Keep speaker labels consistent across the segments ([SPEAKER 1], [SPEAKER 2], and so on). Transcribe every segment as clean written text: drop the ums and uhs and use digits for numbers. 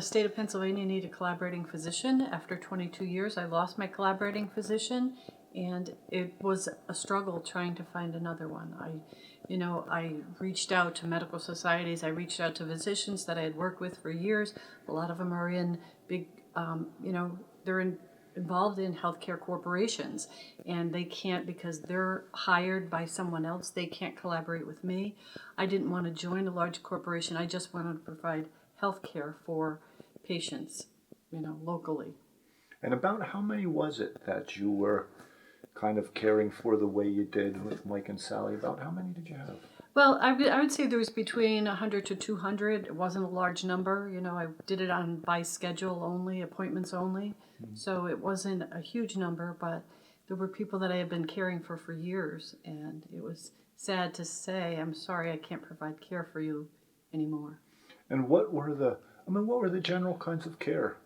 [SPEAKER 1] the state of Pennsylvania need a collaborating physician. After 22 years, I lost my collaborating physician, and it was a struggle trying to find another one. I reached out to medical societies. I reached out to physicians that I had worked with for years. A lot of them are in big, involved in healthcare corporations, and they can't, because they're hired by someone else, they can't collaborate with me. I didn't want to join a large corporation. I just wanted to provide healthcare for patients, locally.
[SPEAKER 2] And about how many was it that you were kind of caring for the way you did with Mike and Sally? About how many did you have?
[SPEAKER 1] Well, I would say there was between 100 to 200. It wasn't a large number. I did it by schedule only, appointments only. Mm-hmm. So it wasn't a huge number, but there were people that I had been caring for years. And it was sad to say, I'm sorry, I can't provide care for you anymore.
[SPEAKER 2] And what were the general kinds of care?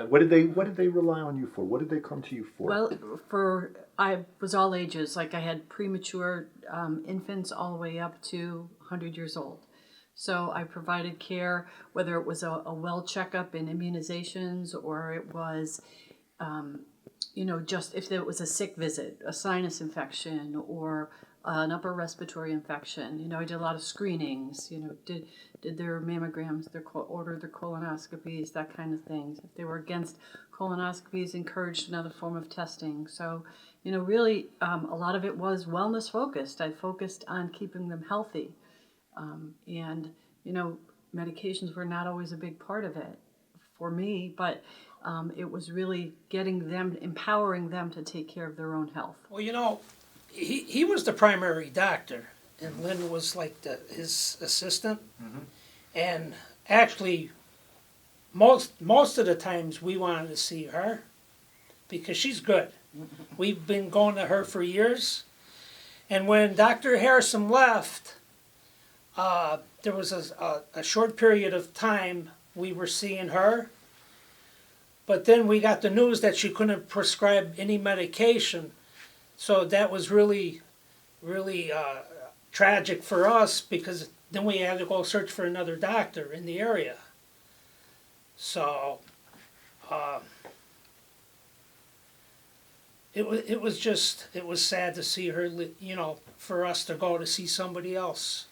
[SPEAKER 2] What did they rely on you for? What did they come to you for?
[SPEAKER 1] Well, I was all ages. Like, I had premature infants all the way up to 100 years old. So I provided care, whether it was a well checkup and immunizations, or it was, just if it was a sick visit, a sinus infection, or an upper respiratory infection. I did a lot of screenings, did their mammograms, ordered their colonoscopies, that kind of things. If they were against colonoscopies, encouraged another form of testing. So, really, a lot of it was wellness focused. I focused on keeping them healthy. And medications were not always a big part of it for me, but it was really empowering them to take care of their own health.
[SPEAKER 3] Well, he was the primary doctor, and Lynn was like his assistant. Mm-hmm. And actually, most of the times we wanted to see her because she's good. We've been going to her for years. And when Dr. Harrison left, there was a short period of time we were seeing her. But then we got the news that she couldn't prescribe any medication. So that was really, really tragic for us, because then we had to go search for another doctor in the area. So it was sad to see her, for us to go to see somebody else.